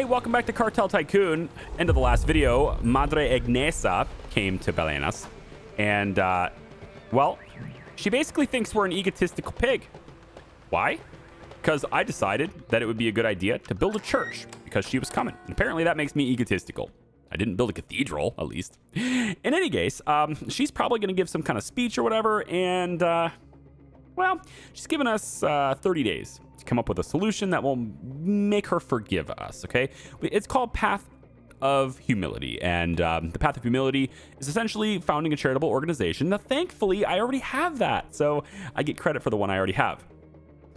Hey, welcome back to Cartel Tycoon. End of the last video, Madre Agnesa came to Balenas, and, well, she basically thinks we're an egotistical pig. Why? Because I decided that it would be a good idea to build a church because she was coming. And apparently that makes me egotistical. I didn't build a cathedral, at least. In any case, she's probably going to give some kind of speech or whatever, and, well, she's given us 30 days to come up with a solution that will make her forgive us, okay? It's called Path of Humility, and the Path of Humility is essentially founding a charitable organization. Now, thankfully, I already have that, so I get credit for the one I already have.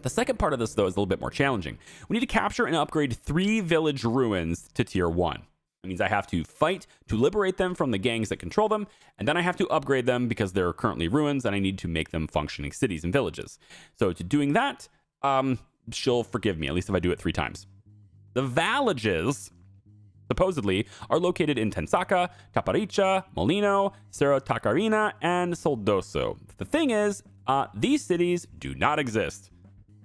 The second part of this, though, is a little bit more challenging. We need to capture and upgrade 3 village ruins to tier 1. That means I have to fight to liberate them from the gangs that control them, and then I have to upgrade them because they're currently ruins, and I need to make them functioning cities and villages. So to doing that, she'll forgive me, at least if I do it 3 times. The villages, supposedly, are located in Tensaka, Caparica, Molino, Cerro Tacarina, and Soldoso. The thing is, these cities do not exist.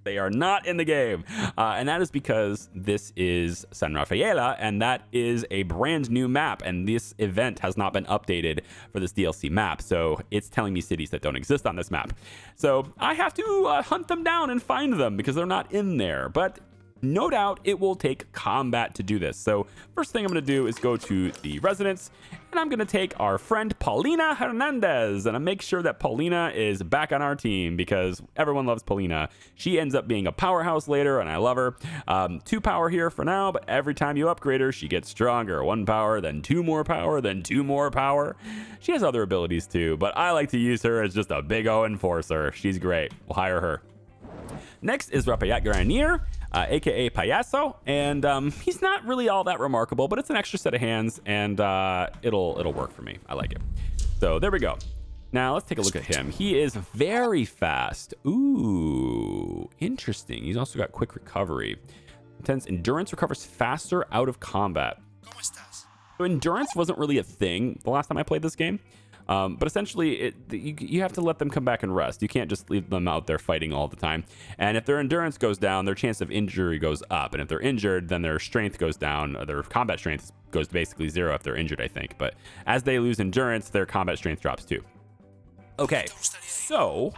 They are not in the game. And that is because this is San Rafaela, and that is a brand new map. And this event has not been updated for this DLC map. So it's telling me cities that don't exist on this map. So I have to hunt them down and find them because they're not in there. But no doubt it will take combat to do this. So first thing I'm going to do is go to the residence, and I'm going to take our friend Paulina Hernandez, and I make sure that Paulina is back on our team because everyone loves Paulina. She ends up being a powerhouse later, and I love her. 2 power here for now, but every time you upgrade her, she gets stronger. 1 power, then 2 more power, then 2 more power. She has other abilities too, but I like to use her as just a big O enforcer. She's great. We'll hire her. Next is Rafaela Granier, aka Payaso, and he's not really all that remarkable, but it's an extra set of hands, and it'll work for me. I like it. So there we go. Now let's take a look at him. He is very fast. Ooh, interesting. He's also got quick recovery. Intense endurance, recovers faster out of combat. So endurance wasn't really a thing the last time I played this game. But essentially, you have to let them come back and rest. You can't just leave them out there fighting all the time. And if their endurance goes down, their chance of injury goes up. And if they're injured, then their strength goes down. Their combat strength goes to basically 0 if they're injured, I think. But as they lose endurance, their combat strength drops too. Okay, so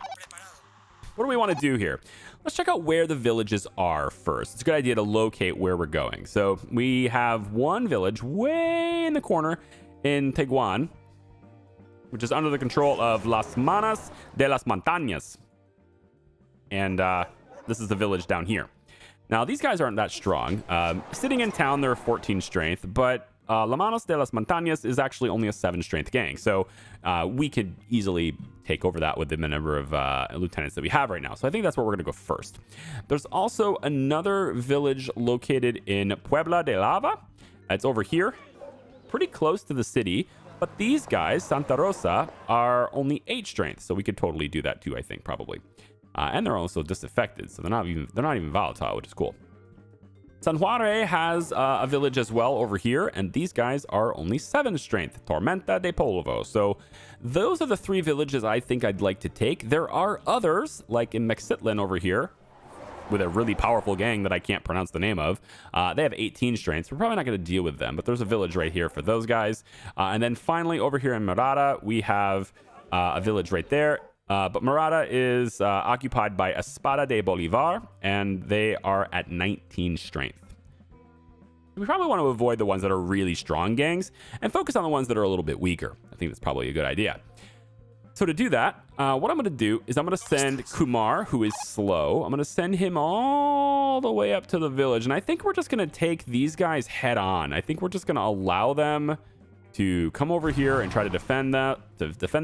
what do we want to do here? Let's check out where the villages are first. It's a good idea to locate where we're going. So we have one village way in the corner in Teguan, which is under the control of Las Manas de las Montañas. And this is the village down here. Now, these guys aren't that strong. Sitting in town, they're 14 strength, but Las Manas de las Montañas is actually only a 7 strength gang. So we could easily take over that with the number of lieutenants that we have right now. So I think that's where we're going to go first. There's also another village located in Puebla de Lava. It's over here, pretty close to the city. But these guys, Santa Rosa, are only 8 strength, so we could totally do that too, I think, probably. And they're also disaffected, so they're not even volatile, which is cool. San Juare has a village as well over here, and these guys are only 7 strength, Tormenta de Polvo. So those are the 3 villages I think I'd like to take. There are others, like in Mexitlan over here, with a really powerful gang that I can't pronounce the name of. They have 18 strengths. We're probably not going to deal with them, but there's a village right here for those guys. And then finally over here in Murata, we have a village right there. But Murata is occupied by Espada de Bolivar, and they are at 19 strength. We probably want to avoid the ones that are really strong gangs and focus on the ones that are a little bit weaker. I think that's probably a good idea. So to do that, what I'm going to do is I'm going to send Kumar, who is slow. I'm going to send him all the way up to the village. And I think we're just going to take these guys head on. I think we're just going to allow them to come over here and try to defend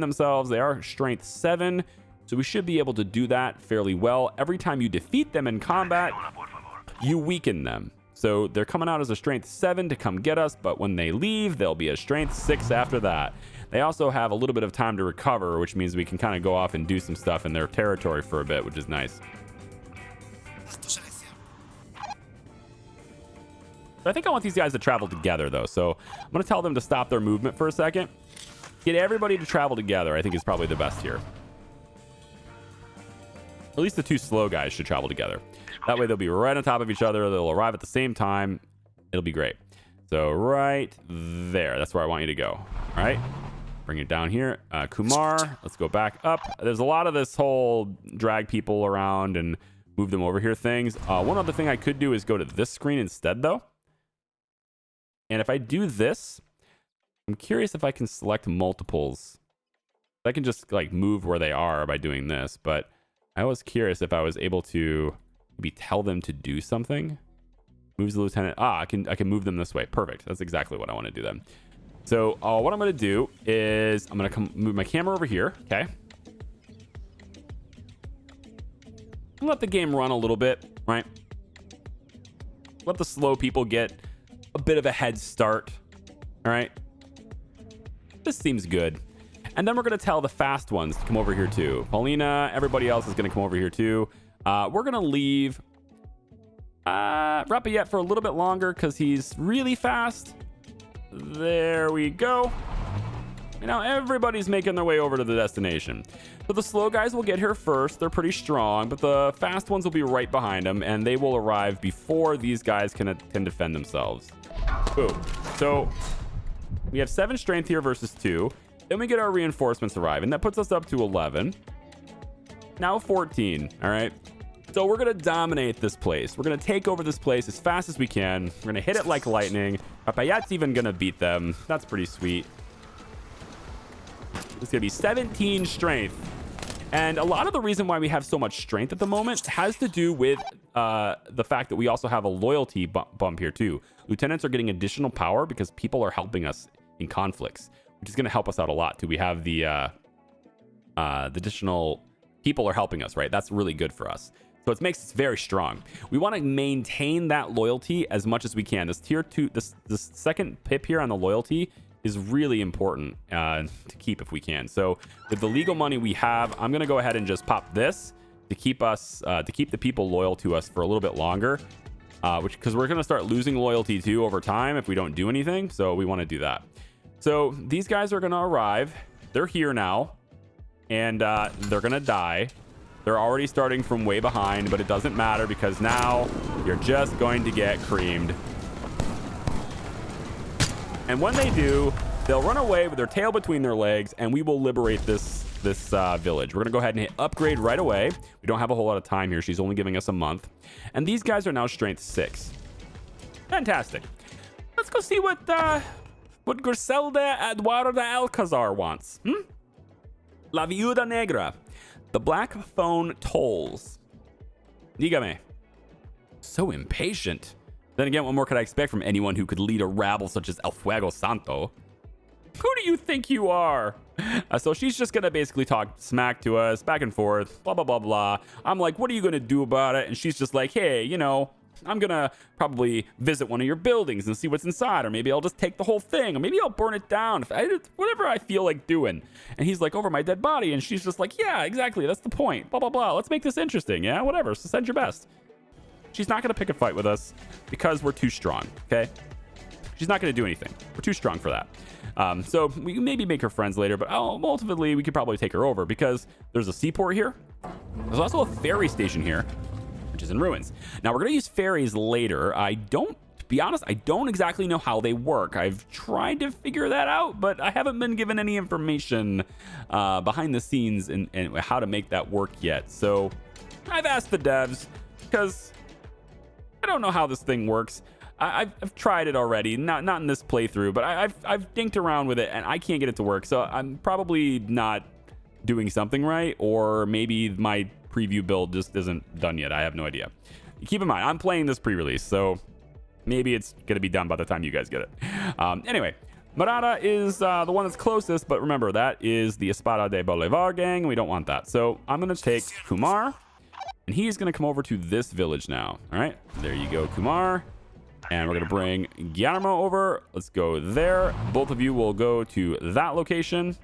themselves. They are strength 7, so we should be able to do that fairly well. Every time you defeat them in combat, you weaken them. So they're coming out as a strength 7 to come get us, but when they leave, they'll be a strength 6 after that. They also have a little bit of time to recover, which means we can kind of go off and do some stuff in their territory for a bit, which is nice. So I think I want these guys to travel together, though. So I'm going to tell them to stop their movement for a second. Get everybody to travel together, I think, is probably the best here. At least the 2 slow guys should travel together. That way they'll be right on top of each other. They'll arrive at the same time. It'll be great. So right there, that's where I want you to go. All right, bring it down here. Kumar, let's go back up. There's a lot of this whole drag people around and move them over here things. One other thing I could do is go to this screen instead though. And if I do this, I'm curious if I can select multiples. I can just like move where they are by doing this, but I was curious if I was able to maybe tell them to do something. Moves the lieutenant. I can move them this way. Perfect. That's exactly what I want to do then. So what I'm going to do is I'm going to move my camera over here. Okay. Let the game run a little bit, right? Let the slow people get a bit of a head start. All right. This seems good. And then we're going to tell the fast ones to come over here too. Paulina, everybody else is going to come over here too. We're going to leave Rafaela for a little bit longer because he's really fast. There we go. And now everybody's making their way over to the destination. So the slow guys will get here first. They're pretty strong, but the fast ones will be right behind them, and they will arrive before these guys can defend themselves. Boom. So we have 7 strength here versus 2. Then we get our reinforcements arrive, and that puts us up to 11. Now 14. All right. So we're going to dominate this place. We're going to take over this place as fast as we can. We're going to hit it like lightning. Rafaela's even going to beat them. That's pretty sweet. It's going to be 17 strength. And a lot of the reason why we have so much strength at the moment has to do with the fact that we also have a loyalty bump here too. Lieutenants are getting additional power because people are helping us in conflicts, which is going to help us out a lot too. We have the additional people are helping us, right? That's really good for us. So it makes us very strong. We want to maintain that loyalty as much as we can. This tier 2, this second pip here on the loyalty is really important to keep if we can. So with the legal money we have, I'm going to go ahead and just pop this to keep us to keep the people loyal to us for a little bit longer, because we're going to start losing loyalty too over time if we don't do anything. So we want to do that. So these guys are going to arrive. They're here now, and they're going to die. They're already starting from way behind, but it doesn't matter because now you're just going to get creamed. And when they do, they'll run away with their tail between their legs, and we will liberate this village. We're going to go ahead and hit upgrade right away. We don't have a whole lot of time here. She's only giving us a month. And these guys are now strength 6. Fantastic. Let's go see what Griselda Eduarda Alcazar wants. La Viuda Negra. The black phone tolls. Dígame. So impatient. Then again, what more could I expect from anyone who could lead a rabble such as El Fuego Santo? Who do you think you are? So she's just going to basically talk smack to us, back and forth, blah, blah, blah, blah. I'm like, what are you going to do about it? And she's just like, hey, you know, I'm going to probably visit one of your buildings and see what's inside. Or maybe I'll just take the whole thing. Or maybe I'll burn it down. Whatever I feel like doing. And he's like, over my dead body. And she's just like, yeah, exactly. That's the point. Blah, blah, blah. Let's make this interesting. Yeah, whatever. So send your best. She's not going to pick a fight with us because we're too strong. Okay. She's not going to do anything. We're too strong for that. So we can maybe make her friends later, but ultimately we could probably take her over because there's a seaport here. There's also a ferry station here, which is in ruins. Now we're going to use ferries later. To be honest, I don't exactly know how they work. I've tried to figure that out, but I haven't been given any information behind the scenes and how to make that work yet. So I've asked the devs because I don't know how this thing works. I've tried it already, not in this playthrough, but I've dinked around with it and I can't get it to work. So I'm probably not doing something right, or maybe my preview build just isn't done yet. I have no idea. Keep in mind, I'm playing this pre-release, so maybe it's going to be done by the time you guys get it. Anyway, Marada is the one that's closest, but remember, that is the Espada de Bolivar gang, and we don't want that. So I'm going to take Kumar, and he's going to come over to this village now. All right, there you go, Kumar. And we're going to bring Guillermo over. Let's go there. Both of you will go to that location.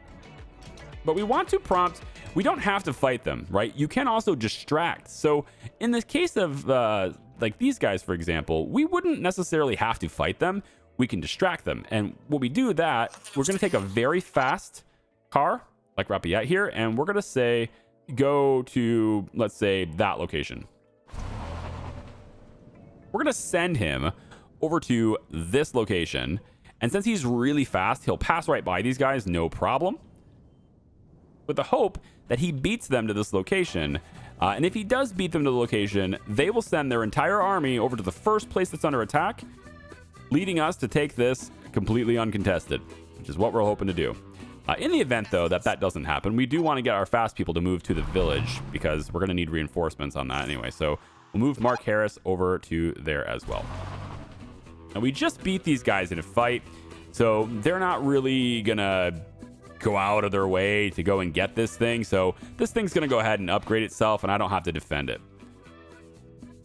But we want to prompt. We don't have to fight them, right? You can also distract. So in the case of like these guys, for example, we wouldn't necessarily have to fight them. We can distract them. And when we do that, we're going to take a very fast car, like Rapiat here, and we're going to say, go to, let's say, that location. We're going to send him over to this location. And since he's really fast, he'll pass right by these guys, no problem, with the hope that he beats them to this location. And if he does beat them to the location, they will send their entire army over to the first place that's under attack, leading us to take this completely uncontested, which is what we're hoping to do. In the event, though, that doesn't happen, we do want to get our fast people to move to the village because we're going to need reinforcements on that anyway. So we'll move Mark Harris over to there as well. Now, we just beat these guys in a fight, so they're not really going to go out of their way to go and get this thing. So this thing's going to go ahead and upgrade itself, and I don't have to defend it.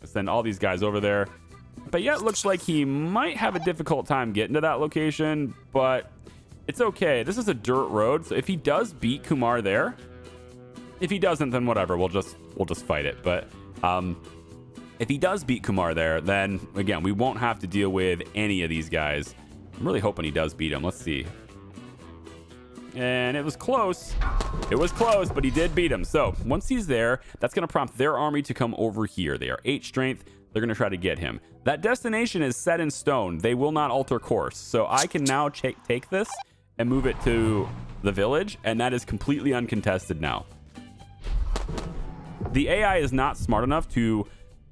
I'll send all these guys over there. But yeah, it looks like he might have a difficult time getting to that location, but it's okay. This is a dirt road, so if he does beat Kumar there, if he doesn't, then whatever. We'll just fight it. But if he does beat Kumar there, then again, we won't have to deal with any of these guys. I'm really hoping he does beat him. Let's see. And it was close. It was close, but he did beat him. So once he's there, that's going to prompt their army to come over here. They are 8 strength. They're going to try to get him. That destination is set in stone. They will not alter course. So I can now take this and move it to the village, and that is completely uncontested now. The AI is not smart enough to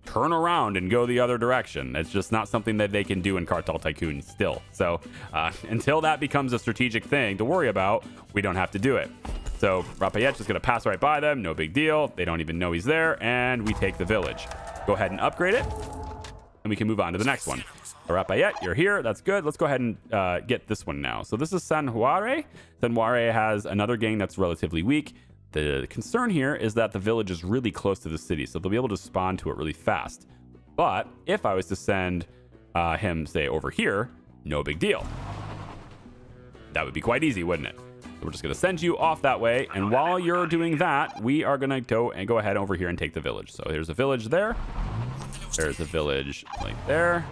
turn around and go the other direction. It's just not something that they can do in Cartel Tycoon still. So until that becomes a strategic thing to worry about, we don't have to do it. So Rafaela's just going to pass right by them. No big deal. They don't even know he's there, and we take the village. Go ahead and upgrade it, and we can move on to the next one. Rafaela, you're here. That's good. Let's go ahead and get this one now. So this is San Juare. San Juare has another gang that's relatively weak. The concern here is that the village is really close to the city, so they'll be able to spawn to it really fast. But if I was to send him, say, over here, no big deal. That would be quite easy, wouldn't it? So we're just going to send you off that way, and while you're doing that, we are going to go ahead over here and take the village. So here's a village there. There's a village right there.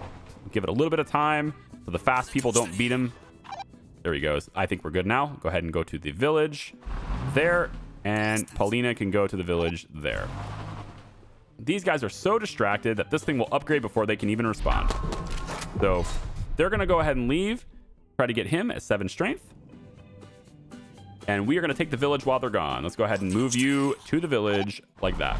Give it a little bit of time so the fast people don't beat him. There he goes. I think we're good now. Go ahead and go to the village there. And Paulina can go to the village there. These guys are so distracted that this thing will upgrade before they can even respond. So they're going to go ahead and leave. Try to get him at 7 strength. And we are going to take the village while they're gone. Let's go ahead and move you to the village like that.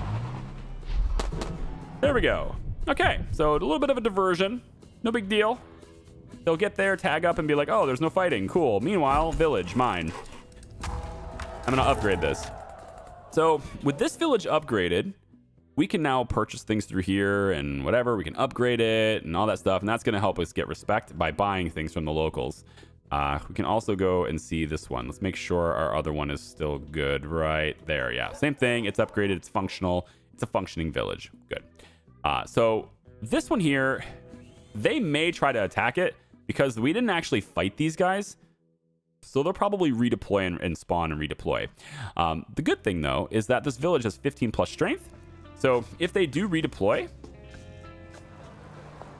There we go. Okay, so a little bit of a diversion. No big deal. They'll get there, tag up, and be like, oh, there's no fighting. Cool. Meanwhile, village, mine. I'm going to upgrade this. So with this village upgraded, we can now purchase things through here and whatever. We can upgrade it and all that stuff. And that's going to help us get respect by buying things from the locals. We can also go and see this one. Let's make sure our other one is still good right there. Yeah, same thing. It's upgraded. It's functional. It's a functioning village. Good. So this one here, they may try to attack it because we didn't actually fight these guys. So they'll probably redeploy and spawn and redeploy. The good thing, though, is that this village has 15 plus strength. So if they do redeploy,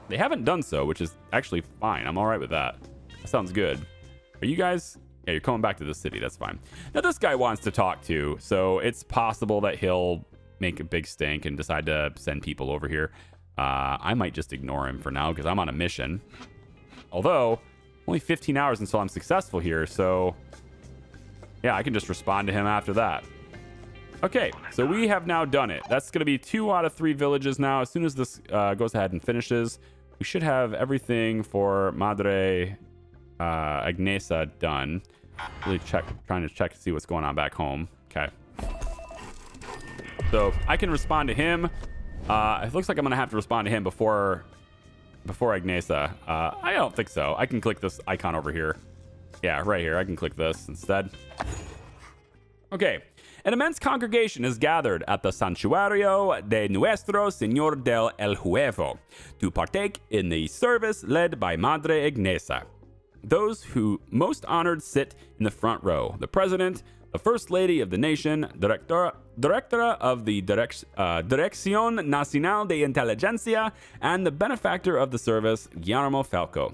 they haven't done so, which is actually fine. I'm all right with that. That sounds good. Are you guys? Yeah, you're coming back to the city. That's fine. Now, this guy wants to talk too. So it's possible that he'll make a big stink and decide to send people over here. I might just ignore him for now because I'm on a mission. Although only 15 hours until I'm successful here, so yeah, I can just respond to him after that. Okay, so we have now done it. That's going to be 2 out of 3 villages now. As soon as this goes ahead and finishes, we should have everything for Madre Agnesa done. Really trying to check to see what's going on back home. Okay. So I can respond to him. It looks like I'm going to have to respond to him before Agnesa. I don't think so. I can click this icon over here. Yeah, right here. I can click this instead. Okay. An immense congregation is gathered at the Santuario de Nuestro Señor del El Huevo to partake in the service led by Madre Agnesa. Those who most honored sit in the front row. The president, the first lady of the nation, directora of the Dirección Nacional de Inteligencia, and the benefactor of the service, Guillermo Falco.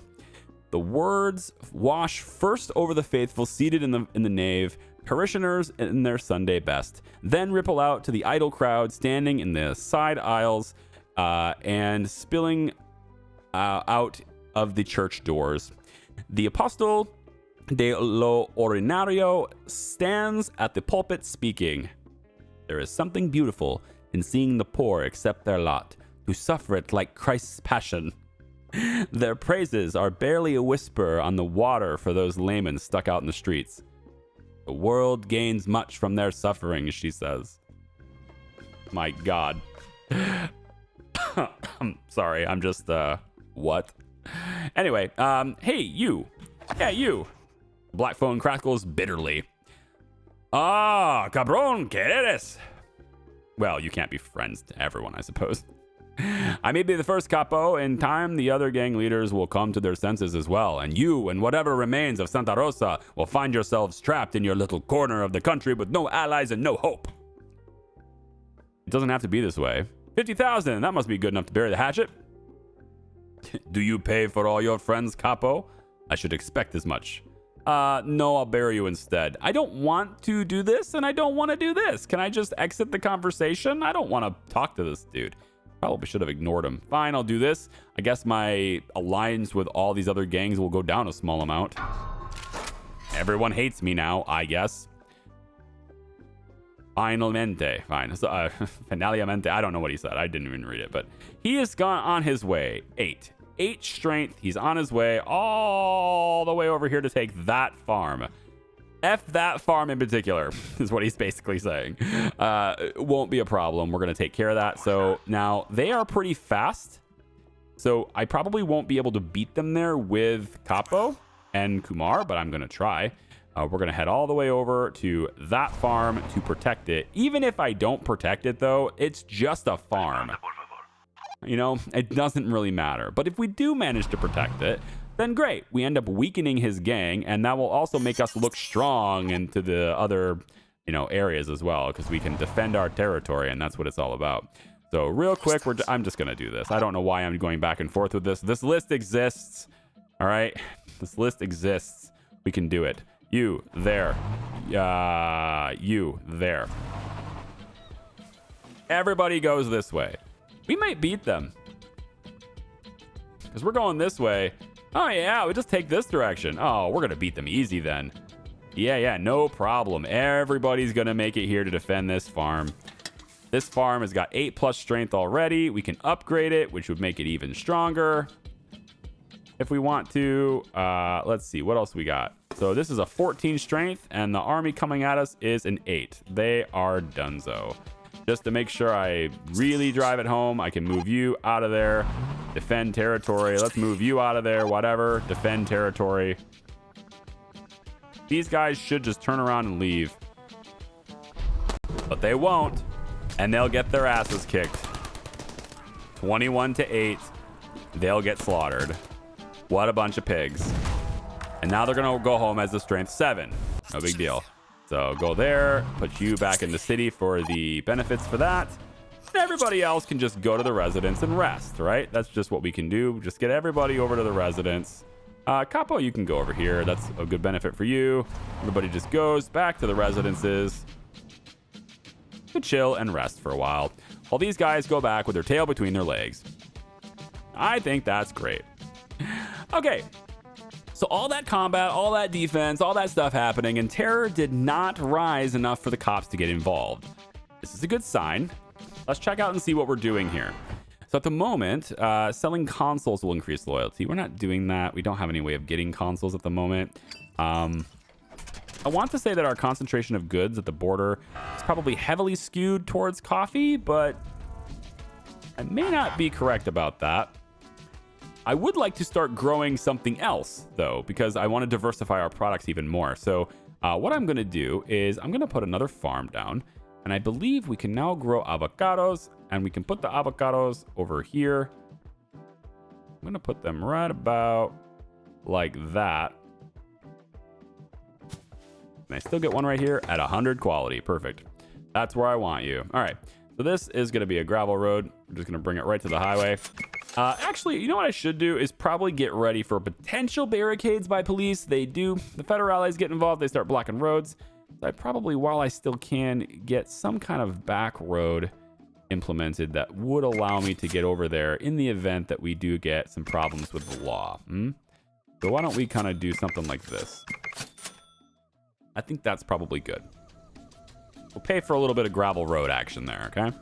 The words wash first over the faithful seated in the nave, parishioners in their Sunday best, then ripple out to the idle crowd standing in the side aisles and spilling out of the church doors. The Apostol de lo Ordinario stands at the pulpit speaking. There is something beautiful in seeing the poor accept their lot, to suffer it like Christ's passion. Their praises are barely a whisper on the water for those laymen stuck out in the streets. The world gains much from their suffering, she says. My God. I'm sorry, I'm just, what? Anyway, hey, you. Yeah, you. Black phone crackles bitterly. Ah, cabrón, ¿qué eres? Well, you can't be friends to everyone, I suppose. I may be the first capo. In time, the other gang leaders will come to their senses as well, and you and whatever remains of Santa Rosa will find yourselves trapped in your little corner of the country with no allies and no hope. It doesn't have to be this way. 50,000, that must be good enough to bury the hatchet. Do you pay for all your friends, capo? I should expect as much. No, I'll bury you instead. I don't want to do this, and I don't want to do this. Can I just exit the conversation? I don't want to talk to this dude. Probably should have ignored him. Fine, I'll do this. I guess my alliance with all these other gangs will go down a small amount. Everyone hates me now, I guess. Finalmente. Fine. So, finalmente. I don't know what he said. I didn't even read it. But he has gone on his way. 8 strength. He's on his way all the way over here to take that farm. F that farm in particular is what he's basically saying. Won't be a problem. We're going to take care of that. So now they are pretty fast. So I probably won't be able to beat them there with Capo and Kumar, but I'm going to try. We're going to head all the way over to that farm to protect it. Even if I don't protect it, though, it's just a farm. You know, it doesn't really matter. But if we do manage to protect it, then great. We end up weakening his gang, and that will also make us look strong into the other, you know, areas as well, because we can defend our territory, and that's what it's all about. So real quick, I'm just going to do this. I don't know why I'm going back and forth with this. This list exists. All right? This list exists. We can do it. You, there. You, there. Everybody goes this way. We might beat them. Because we're going this way. Oh, yeah, we just take this direction. Oh, we're going to beat them easy then. Yeah, no problem. Everybody's going to make it here to defend this farm. This farm has got 8+ strength already. We can upgrade it, which would make it even stronger if we want to. Let's see, what else we got? So this is a 14 strength, and the army coming at us is an 8. They are donezo. Just to make sure I really drive it home, I can move you out of there. Defend territory. Let's move you out of there. Whatever. Defend territory. These guys should just turn around and leave. But they won't. And they'll get their asses kicked. 21-8. They'll get slaughtered. What a bunch of pigs. And now they're going to go home as the strength 7. No big deal. So go there. Put you back in the city for the benefits for that. Everybody else can just go to the residence and rest, right? That's just what we can do. Just get everybody over to the residence. Capo, you can go over here. That's a good benefit for you. Everybody just goes back to the residences to chill and rest for a while, while these guys go back with their tail between their legs. I think that's great. Okay. So all that combat, all that defense, all that stuff happening, and terror did not rise enough for the cops to get involved. This is a good sign. Let's check out and see what we're doing here. So at the moment, selling consoles will increase loyalty. We're not doing that. We don't have any way of getting consoles at the moment. I want to say that our concentration of goods at the border is probably heavily skewed towards coffee, but I may not be correct about that. I would like to start growing something else, though, because I want to diversify our products even more. So what I'm going to do is I'm going to put another farm down. And I believe we can now grow avocados, and we can put the avocados over here. I'm going to put them right about like that. And I still get one right here at 100 quality. Perfect. That's where I want you. All right. So this is going to be a gravel road. I'm just going to bring it right to the highway. Actually, you know what I should do is probably get ready for potential barricades by police. The federal allies get involved. They start blocking roads. I probably, while I still can, get some kind of back road implemented that would allow me to get over there in the event that we do get some problems with the law. So why don't we kind of do something like this? I think that's probably good. We'll pay for a little bit of gravel road action there, okay?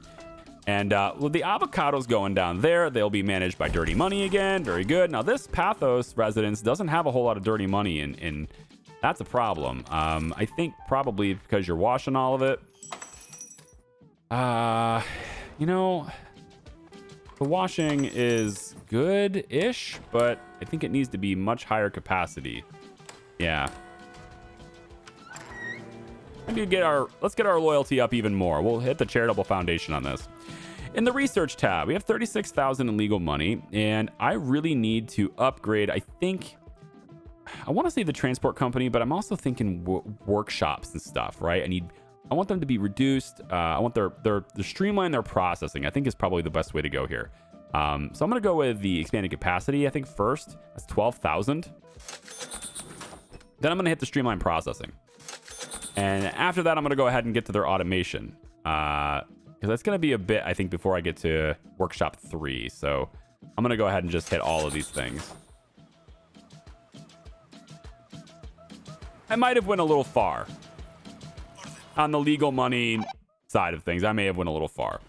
And with the avocados going down there, they'll be managed by dirty money again. Very good. Now, this Pathos residence doesn't have a whole lot of dirty money, and that's a problem. I think probably because you're washing all of it. You know, the washing is good-ish, but I think it needs to be much higher capacity. Yeah. Let's get our loyalty up even more. We'll hit the charitable foundation on this. In the research tab, we have 36,000 in legal money, and I really need to upgrade. I want to say the transport company, but I'm also thinking workshops and stuff, right? I want them to be reduced. I want their streamline their processing. I think is probably the best way to go here. So I'm going to go with the expanded capacity. I think first that's 12,000. Then I'm going to hit the streamline processing. And after that, I'm going to go ahead and get to their automation. Because that's going to be a bit, I think, before I get to Workshop 3. So I'm going to go ahead and just hit all of these things. I might have went a little far. On the legal money side of things, I may have went a little far.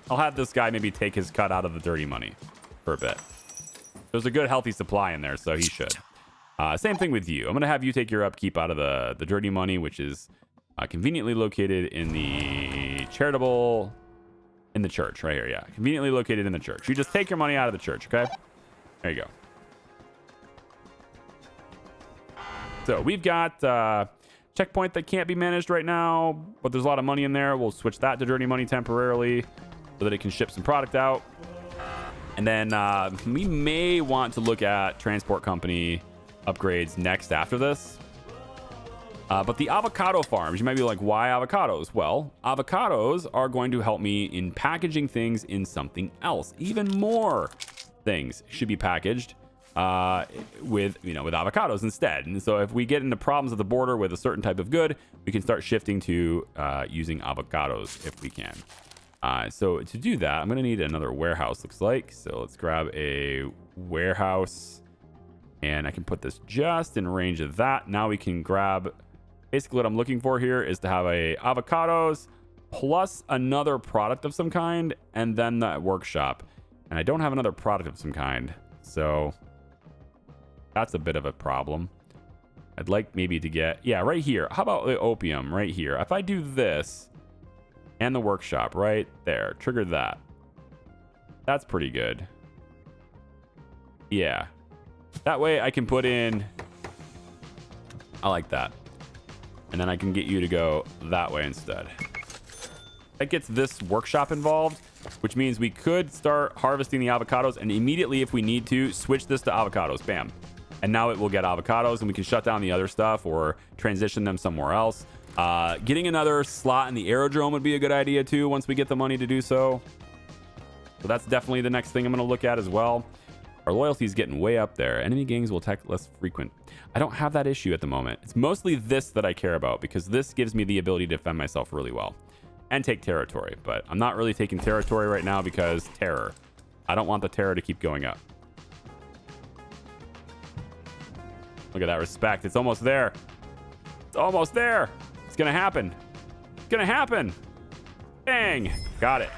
I'll have this guy maybe take his cut out of the dirty money for a bit. There's a good, healthy supply in there, so he should. Same thing with you. I'm going to have you take your upkeep out of the dirty money, which is conveniently located in the charitable... In the church, right here, yeah. Conveniently located in the church. You just take your money out of the church, okay? There you go. So we've got... checkpoint that can't be managed right now, but there's a lot of money in there. We'll switch that to dirty money temporarily so that it can ship some product out. And then we may want to look at transport company upgrades next after this. But the avocado farms, you might be like, why avocados? Well, avocados are going to help me in packaging things in something else. Even more things should be packaged with avocados instead. And so if we get into problems at the border with a certain type of good, we can start shifting to using avocados if we can. So to do that, I'm going to need another warehouse, looks like. So let's grab a warehouse, and I can put this just in range of that. Now we can grab, basically what I'm looking for here is to have a avocados plus another product of some kind, and then that workshop. And I don't have another product of some kind, so that's a bit of a problem. I'd like maybe to get, yeah, right here. How about the opium right here? If I do this and the workshop right there, trigger that. That's pretty good. Yeah. That way I can put in, I like that. And then I can get you to go that way instead. That gets this workshop involved, which means we could start harvesting the avocados and immediately, if we need to, switch this to avocados. Bam. And now it will get avocados, and we can shut down the other stuff or transition them somewhere else. Getting another slot in the aerodrome would be a good idea too once we get the money to do so. So that's definitely the next thing I'm going to look at as well. Our loyalty is getting way up there. Enemy gangs will attack less frequent. I don't have that issue at the moment. It's mostly this that I care about because this gives me the ability to defend myself really well and take territory. But I'm not really taking territory right now because terror. I don't want the terror to keep going up. Look at that respect. It's almost there. It's almost there. It's going to happen. It's going to happen. Bang. Got it.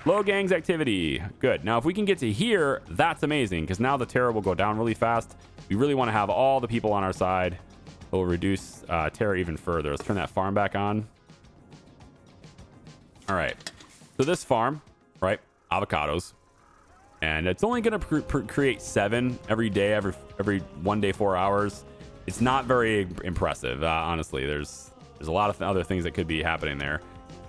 Low gangs activity. Good. Now, if we can get to here, that's amazing because now the terror will go down really fast. We really want to have all the people on our side. It will reduce terror even further. Let's turn that farm back on. All right. So this farm, right? Avocados. And it's only going to create 7 every day, every 1 day, 4 hours. It's not very impressive, honestly. There's a lot of other things that could be happening there.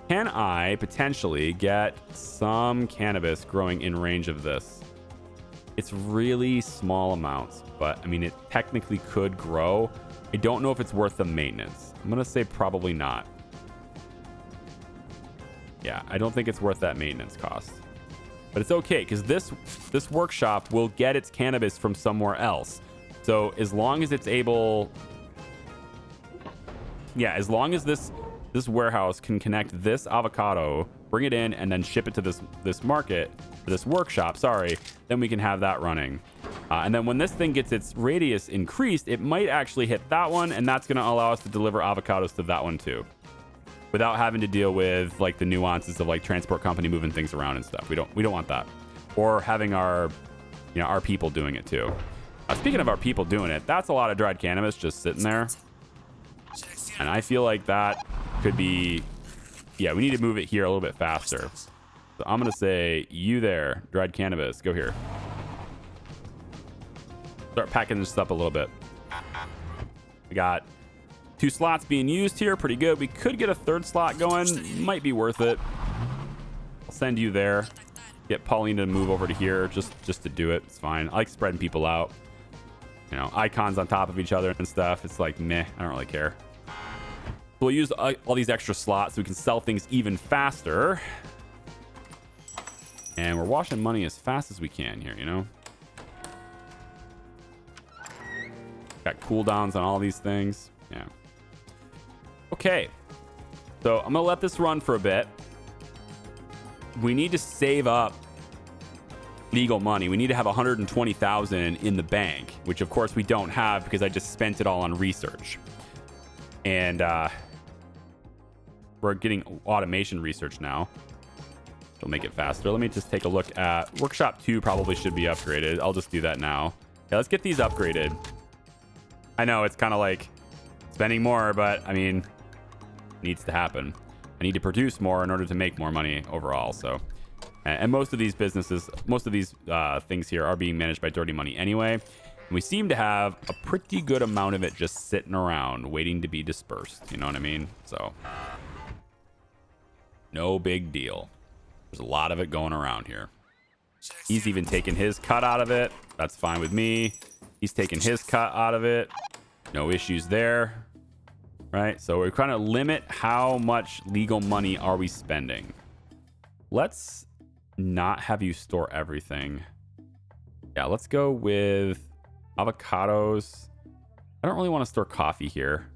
Can I potentially get some cannabis growing in range of this? It's really small amounts, but I mean, it technically could grow. I don't know if it's worth the maintenance. I'm going to say probably not. Yeah, I don't think it's worth that maintenance cost. But it's okay because this workshop will get its cannabis from somewhere else. So as long as it's able, yeah, as long as this this warehouse can connect this avocado, bring it in, and then ship it to this market, this workshop, sorry, then we can have that running. And then when this thing gets its radius increased, it might actually hit that one, and that's going to allow us to deliver avocados to that one too, without having to deal with like the nuances of like transport company moving things around and stuff. We don't want that, or having our people doing it too. Speaking of our people doing it, that's a lot of dried cannabis just sitting there. And I feel like that could be, yeah, we need to move it here a little bit faster. So I'm going to say, you there, dried cannabis, go here. Start packing this up a little bit. We got 2 slots being used here. Pretty good. We could get a 3rd slot going. Might be worth it. I'll send you there. Get Pauline to move over to here just to do it. It's fine. I like spreading people out. You know, icons on top of each other and stuff. It's like, meh, I don't really care. We'll use all these extra slots so we can sell things even faster. And we're washing money as fast as we can here, you know? Got cooldowns on all these things. Yeah. Okay. So I'm going to let this run for a bit. We need to save up legal money. We need to have 120,000 in the bank, which of course we don't have because I just spent it all on research. And we're getting automation research now. It'll make it faster. Let me just take a look at Workshop 2 probably should be upgraded. I'll just do that now. Yeah, let's get these upgraded. I know it's kind of like spending more, but I mean, it needs to happen. I need to produce more in order to make more money overall. So, and most of these businesses, most of these things here are being managed by dirty money anyway. And we seem to have a pretty good amount of it just sitting around waiting to be dispersed. You know what I mean? So, no big deal. There's a lot of it going around here. He's even taken his cut out of it. That's fine with me. He's taken his cut out of it. No issues there. Right? So we're trying to limit how much legal money are we spending. Let's not have you store everything. Yeah, let's go with avocados. I don't really want to store coffee here.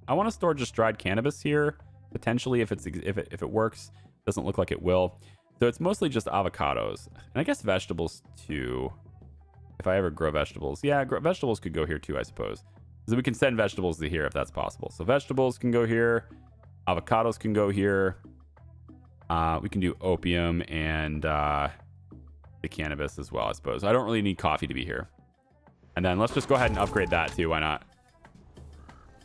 I want to store just dried cannabis here, potentially if it works. Doesn't look like it will. So it's mostly just avocados, and I guess vegetables too. If I ever grow vegetables, yeah, vegetables could go here too, I suppose. So we can send vegetables to here if that's possible. So vegetables can go here, avocados can go here. We can do opium and the cannabis as well, I suppose. I don't really need coffee to be here. And then let's just go ahead and upgrade that too. Why not?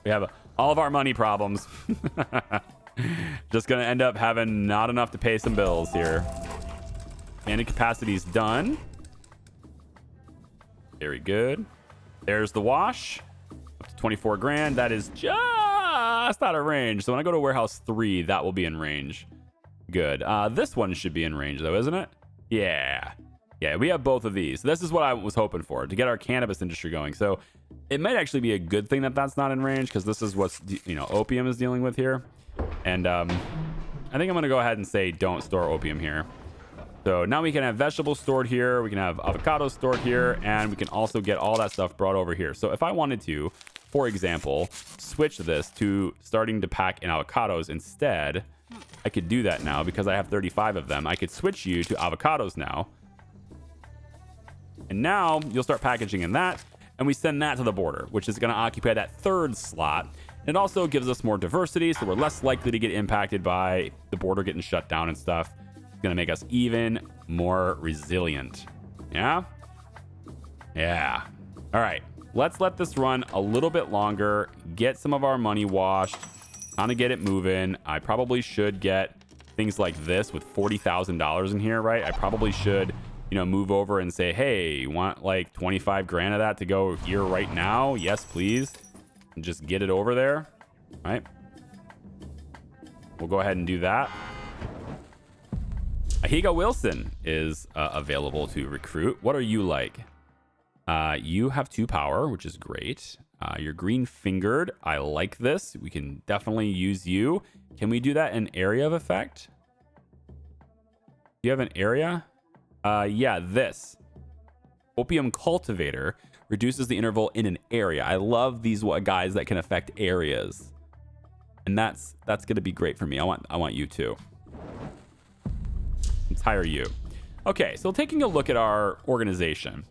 We have all of our money problems. Just gonna end up having not enough to pay some bills here. Expanded capacity's done. Very good. There's the wash. Up to 24 grand. That is just out of range. So when I go to warehouse 3, that will be in range. Good. This one should be in range though, isn't it? Yeah. Yeah, we have both of these. This is what I was hoping for, to get our cannabis industry going. So it might actually be a good thing that that's not in range, because this is what's, opium is dealing with here. And I think I'm going to go ahead and say don't store opium here. So now we can have vegetables stored here. We can have avocados stored here. And we can also get all that stuff brought over here. So if I wanted to, for example, switch this to starting to pack in avocados instead, I could do that now because I have 35 of them. I could switch you to avocados now. And now you'll start packaging in that, and we send that to the border, which is going to occupy that 3rd slot. It also gives us more diversity, so we're less likely to get impacted by the border getting shut down and stuff. It's going to make us even more resilient. Yeah? Yeah. All right. Let's let this run a little bit longer, get some of our money washed, kind of get it moving. I probably should get things like this with $40,000 in here, right? I probably should... move over and say, hey, you want like 25 grand of that to go here right now? Yes, please. And just get it over there. Right? We'll go ahead and do that. Ahiga Wilson is available to recruit. What are you like? You have 2 power, which is great. You're green fingered. I like this. We can definitely use you. Can we do that in area of effect? Do you have an area? Yeah, this. Opium cultivator reduces the interval in an area. I love these guys that can affect areas. And that's going to be great for me. I want you too. Let's hire you. Okay, so taking a look at our organization.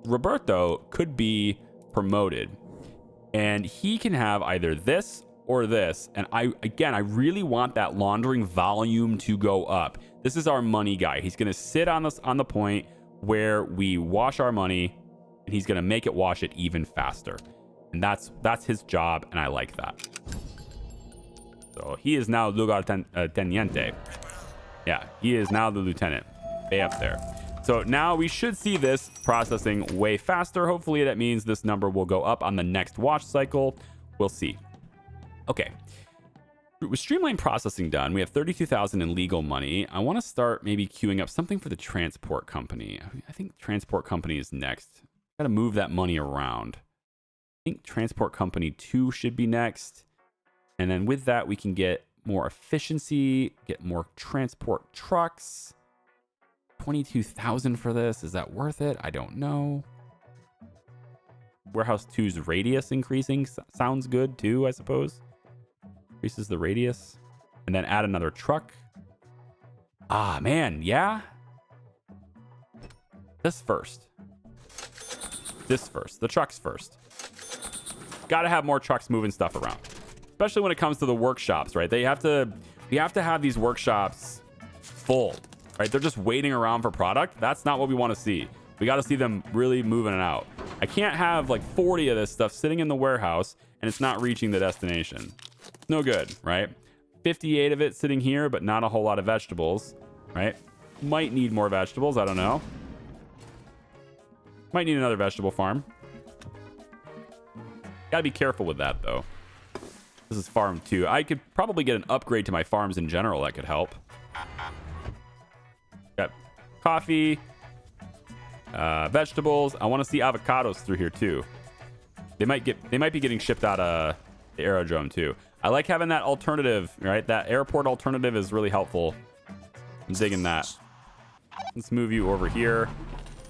Roberto could be promoted, and he can have either this or this. And I really want that laundering volume to go up. This is our money guy. He's going to sit on the point where we wash our money, and he's going to make it wash it even faster. And that's his job, and I like that. So he is now Teniente. Yeah, he is now the lieutenant. Way up there. So now we should see this processing way faster. Hopefully that means this number will go up on the next wash cycle. We'll see. Okay. With streamlined processing done, we have 32,000 in legal money. I want to start maybe queuing up something for the transport company. I think transport company is next. Got to move that money around. I think transport company 2 should be next. And then with that, we can get more efficiency, get more transport trucks. 22,000 for this. Is that worth it? I don't know. Warehouse 2's radius increasing sounds good too, I suppose. Increases the radius. And then add another truck. Ah, man. Yeah. This first. The trucks first. Got to have more trucks moving stuff around. Especially when it comes to the workshops, right? We have to have these workshops full, right? They're just waiting around for product. That's not what we want to see. We got to see them really moving it out. I can't have like 40 of this stuff sitting in the warehouse and it's not reaching the destination. No good, right? 58 of it sitting here, but not a whole lot of vegetables, right? Might need more vegetables. I don't know. Might need another vegetable farm. Got to be careful with that, though. This is farm 2. I could probably get an upgrade to my farms in general. That could help. Got coffee, vegetables. I want to see avocados through here too. They might be getting shipped out of the aerodrome too. I like having that alternative, right? That airport alternative is really helpful. I'm digging that. Let's move you over here,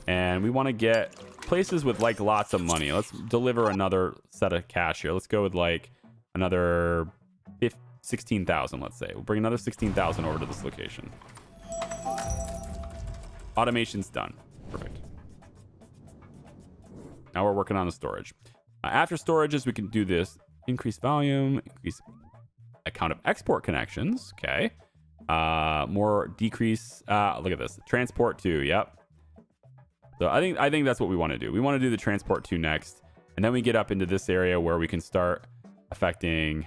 and we want to get places with like lots of money. Let's deliver another set of cash here. Let's go with like another 16,000, let's say. We'll bring another 16,000 over to this location. Automation's done. Perfect. Now we're working on the storage. After storages, we can do this. Increase volume, increase account of export connections. Okay. More decrease. Look at this. Transport 2. Yep. So I think that's what we want to do. We want to do the transport 2 next. And then we get up into this area where we can start affecting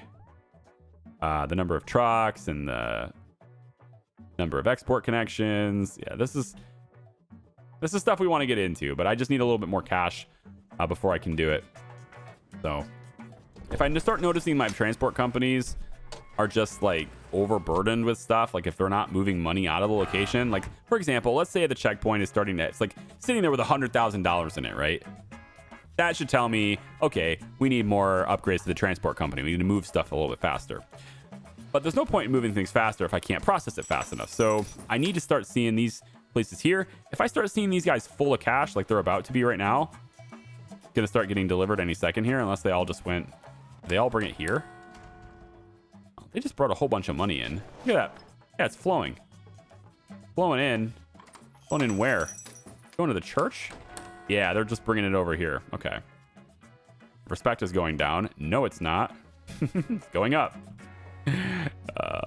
the number of trucks and the number of export connections. Yeah, this is stuff we want to get into, but I just need a little bit more cash before I can do it. So if I start noticing my transport companies are just like overburdened with stuff, like if they're not moving money out of the location, like for example, let's say the checkpoint is starting to, it's like sitting there with $100,000 in it, right? That should tell me, okay, we need more upgrades to the transport company. We need to move stuff a little bit faster. But there's no point in moving things faster if I can't process it fast enough. So I need to start seeing these places here. If I start seeing these guys full of cash like they're about to be right now, it's going to start getting delivered any second here, unless they all just went, they all bring it here. Oh, they just brought a whole bunch of money in. Look at that. Yeah, it's flowing. Flowing in. Flowing in where? Going to the church? Yeah, they're just bringing it over here. Okay. Respect is going down. No, it's not. It's going up.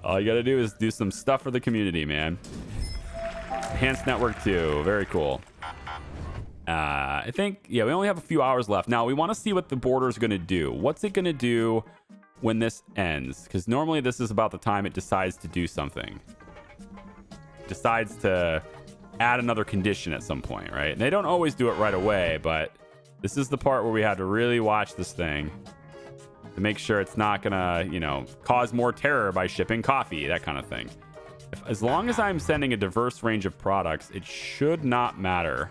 All you got to do is do some stuff for the community, man. Enhanced network 2. Very cool. I think, yeah, we only have a few hours left. Now, we want to see what the border is going to do. What's it going to do when this ends? Because normally this is about the time it decides to do something. It decides to add another condition at some point, right? And they don't always do it right away, but this is the part where we had to really watch this thing to make sure it's not gonna, cause more terror by shipping coffee, that kind of thing. As long as I'm sending a diverse range of products, it should not matter.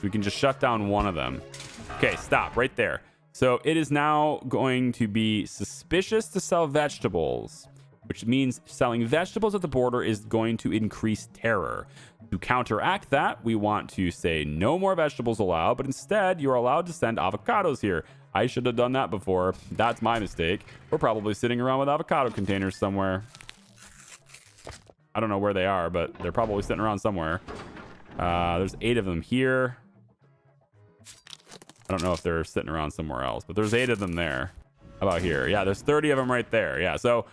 We can just shut down one of them. Okay, stop right there. So it is now going to be suspicious to sell vegetables. which means selling vegetables at the border is going to increase terror. To counteract that, we want to say no more vegetables allowed, but instead you're allowed to send avocados here. I should have done that before. That's my mistake. We're probably sitting around with avocado containers somewhere. I don't know where they are, but they're probably sitting around somewhere. There's 8 of them here. I don't know if they're sitting around somewhere else, but there's 8 of them there. How about here? Yeah, there's 30 of them right there. Yeah, so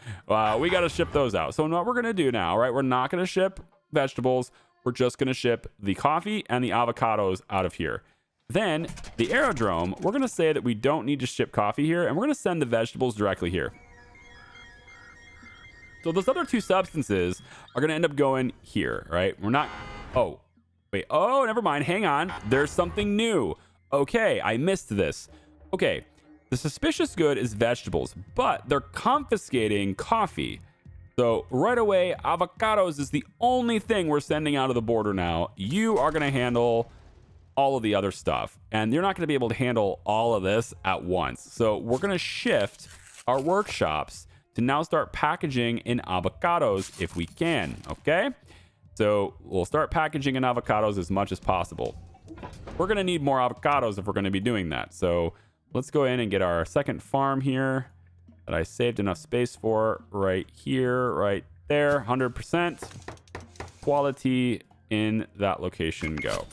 we got to ship those out. So what we're going to do now, right? We're not going to ship vegetables. We're just going to ship the coffee and the avocados out of here. Then the aerodrome, we're going to say that we don't need to ship coffee here, and we're going to send the vegetables directly here. So those other 2 substances are going to end up going here, right? We're not... Oh, wait. Oh, never mind. Hang on. There's something new. Okay, I missed this. Okay, the suspicious good is vegetables, but they're confiscating coffee. So right away, avocados is the only thing we're sending out of the border now. You are going to handle all of the other stuff, and you're not going to be able to handle all of this at once. So we're going to shift our workshops to now start packaging in avocados if we can, okay? So we'll start packaging in avocados as much as possible. We're going to need more avocados if we're going to be doing that. So let's go in and get our second farm here that I saved enough space for right here, right there, 100%. Quality in that location, go.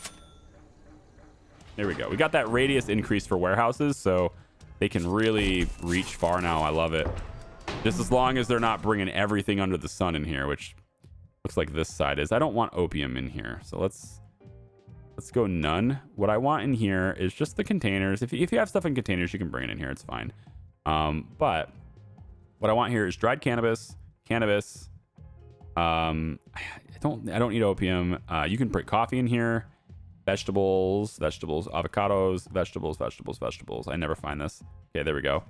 There we go. We got that radius increase for warehouses, so they can really reach far now. I love it. Just as long as they're not bringing everything under the sun in here, which looks like this side is. I don't want opium in here, so let's go none. What I want in here is just the containers. If you have stuff in containers, you can bring it in here. It's fine. But what I want here is dried cannabis. I don't need opium. You can put coffee in here. Vegetables, avocados, vegetables. I never find this. Okay, there we go.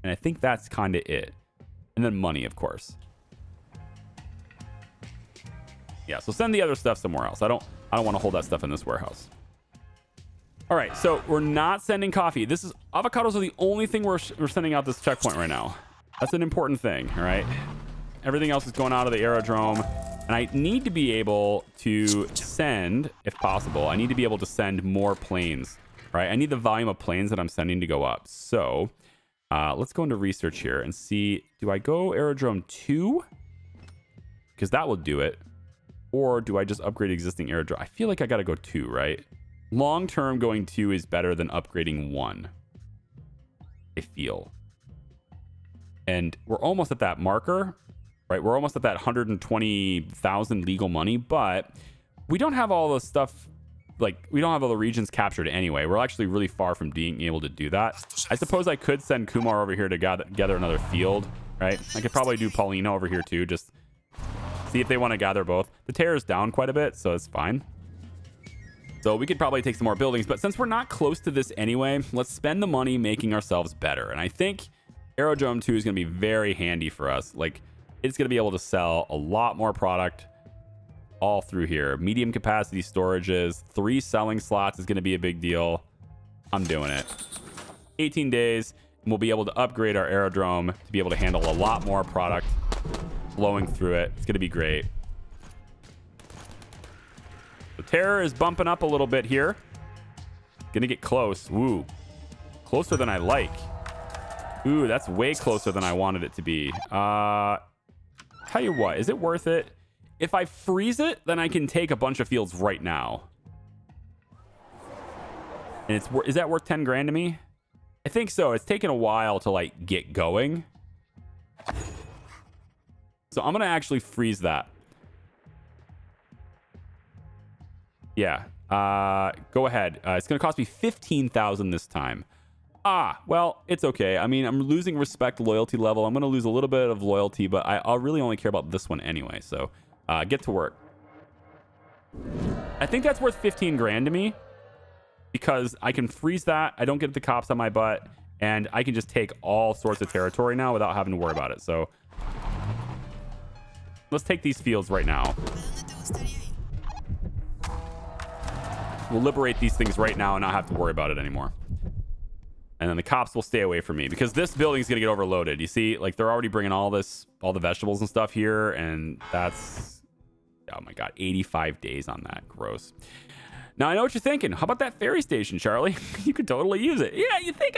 And I think that's kind of it. And then money, of course. Yeah, so send the other stuff somewhere else. I don't want to hold that stuff in this warehouse. All right, so we're not sending coffee. Avocados are the only thing we're sending out this checkpoint right now. That's an important thing, all right? Everything else is going out of the aerodrome. And I need to be able to send, if possible, I need to be able to send more planes, right? I need the volume of planes that I'm sending to go up. So let's go into research here and see, do I go aerodrome 2? Because that will do it. Or do I just upgrade existing aerodrome? I feel like I got to go 2, right? Long-term going 2 is better than upgrading 1. I feel. And we're almost at that marker. Right, we're almost at that 120,000 legal money, but we don't have all the stuff, like we don't have all the regions captured anyway. We're actually really far from being able to do that. I suppose I could send Kumar over here to gather another field, right? I could probably do Paulina over here too, just see if they want to gather both. The terror is down quite a bit, so it's fine. So we could probably take some more buildings, but since we're not close to this anyway, let's spend the money making ourselves better. And I think Aerodrome 2 is going to be very handy for us. Like, it's going to be able to sell a lot more product all through here. Medium capacity storages, 3 selling slots is going to be a big deal. I'm doing it. 18 days, and we'll be able to upgrade our aerodrome to be able to handle a lot more product flowing through it. It's going to be great. The terror is bumping up a little bit here. Gonna get close. Woo. Closer than I like. Ooh, that's way closer than I wanted it to be. Tell you what, is it worth it? If I freeze it, then I can take a bunch of fields right now. And is that worth 10 grand to me? I think so. It's taken a while to like get going. So I'm gonna actually freeze that. Yeah. Go ahead. It's gonna cost me 15,000 this time. Well, it's okay. I mean, I'm losing respect loyalty level. I'm going to lose a little bit of loyalty, but I'll really only care about this one anyway. So get to work. I think that's worth 15 grand to me because I can freeze that. I don't get the cops on my butt, and I can just take all sorts of territory now without having to worry about it. So let's take these fields right now. We'll liberate these things right now and not have to worry about it anymore. And then the cops will stay away from me because this building's going to get overloaded. You see, like they're already bringing all the vegetables and stuff here. And that's, oh my God, 85 days on that. Gross. Now I know what you're thinking. How about that ferry station, Charlie? You could totally use it. Yeah, you think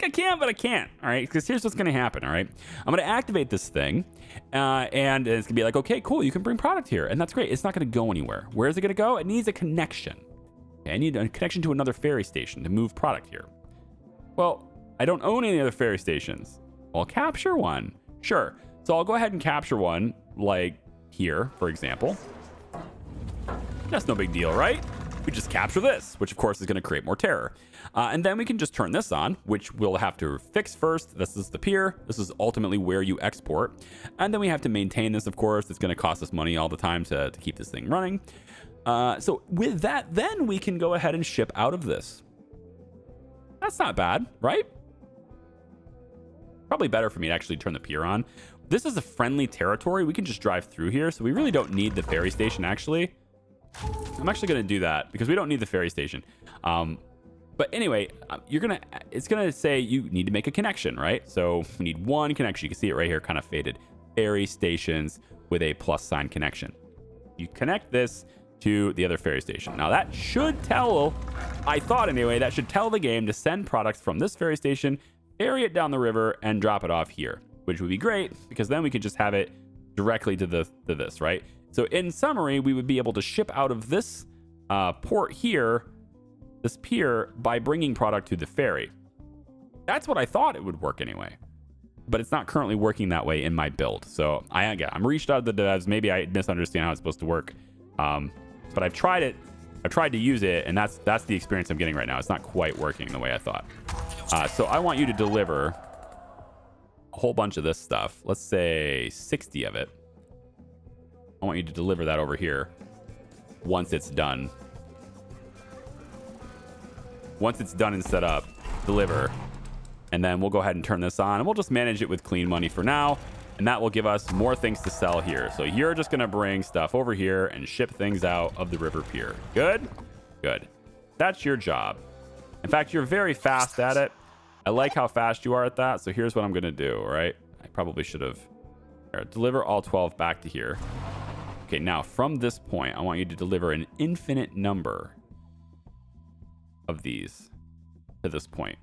I can, but I can't. All right, because here's what's going to happen. All right, I'm going to activate this thing, and it's going to be like, okay, cool, you can bring product here, and that's great. It's not going to go anywhere. Where is it going to go? It needs a connection. Okay, I need a connection to another ferry station to move product here. Well, I don't own any other ferry stations. I'll capture one. Sure. So I'll go ahead and capture one, like here, for example. That's no big deal, right? We just capture this, which of course is going to create more terror. And then we can just turn this on, which we'll have to fix first. This is the pier. This is ultimately where you export. And then we have to maintain this, of course. It's going to cost us money all the time to keep this thing running. So with that, then we can go ahead and ship out of this. That's not bad, right? Probably better for me to actually turn the pier on. This is a friendly territory. We can just drive through here, so we really don't need the ferry station, actually. I'm actually going to do that because we don't need the ferry station. But anyway, it's going to say you need to make a connection, right? So we need one connection. You can see it right here, kind of faded. Ferry stations with a plus sign connection. You connect this to the other ferry station. Now that should tell, I thought anyway, that should tell the game to send products from this ferry station, ferry it down the river, and drop it off here, which would be great because then we could just have it directly to this, right? So in summary, we would be able to ship out of this port here, this pier, by bringing product to the ferry. That's what I thought it would work anyway, but it's not currently working that way in my build. So I'm reached out to the devs. Maybe I misunderstand how it's supposed to work, but I've tried it. I've tried to use it, and that's the experience I'm getting right now. It's not quite working the way I thought. So I want you to deliver a whole bunch of this stuff. Let's say 60 of it. I want you to deliver that over here once it's done. Once it's done and set up, deliver. And then we'll go ahead and turn this on, and we'll just manage it with clean money for now. And that will give us more things to sell here. So you're just going to bring stuff over here and ship things out of the river pier. Good? Good. That's your job. In fact, you're very fast at it. I like how fast you are at that. So here's what I'm going to do, all right? I probably should have... Deliver all 12 back to here. Okay, now from this point, I want you to deliver an infinite number of these to this point.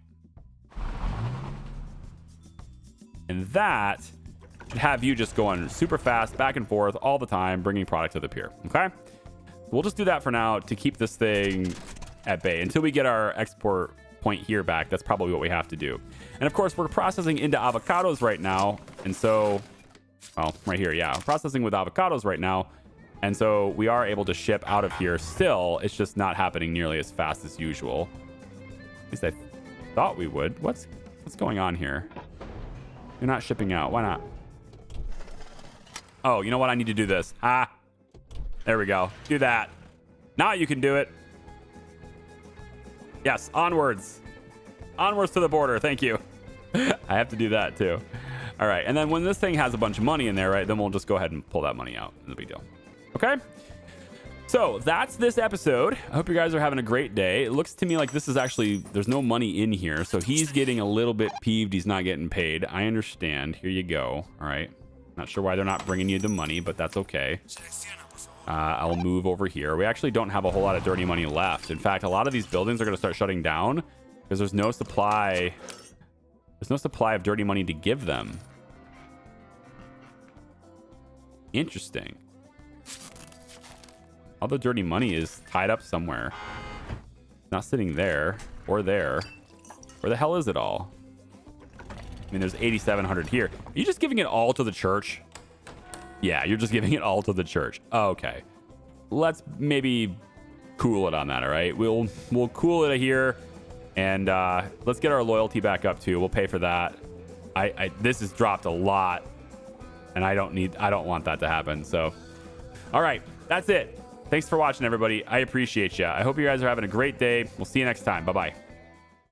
And that should have you just going super fast, back and forth all the time, bringing product to the pier, okay? We'll just do that for now to keep this thing at bay until we get our export point here back. That's probably what we have to do. And of course, we're processing into avocados right now. And so, well, right here, yeah, we're processing with avocados right now. And so we are able to ship out of here still. It's just not happening nearly as fast as usual. At least I thought we would. What's going on here? You're not shipping out. Why not? Oh, you know what? I need to do this. There we go. Do that. Now you can do it. Yes, onwards. Onwards to the border. Thank you. I have to do that too. All right. And then when this thing has a bunch of money in there, right, then we'll just go ahead and pull that money out. No big deal. Okay. So that's this episode. I hope you guys are having a great day. It looks to me like this is actually, there's no money in here. So he's getting a little bit peeved. He's not getting paid. I understand. Here you go. All right. Not sure why they're not bringing you the money, but that's okay. I'll move over here. We actually don't have a whole lot of dirty money left. In fact, a lot of these buildings are going to start shutting down because there's no supply. There's no supply of dirty money to give them. Interesting. All the dirty money is tied up somewhere. It's not sitting there or there. Where the hell is it all? I mean, there's 8,700 here. Are you just giving it all to the church? Yeah, you're just giving it all to the church. Okay. Let's maybe cool it on that, all right? We'll cool it here, and let's get our loyalty back up too. We'll pay for that. This has dropped a lot, and I don't want that to happen. So, all right, that's it. Thanks for watching, everybody. I appreciate you. I hope you guys are having a great day. We'll see you next time. Bye-bye.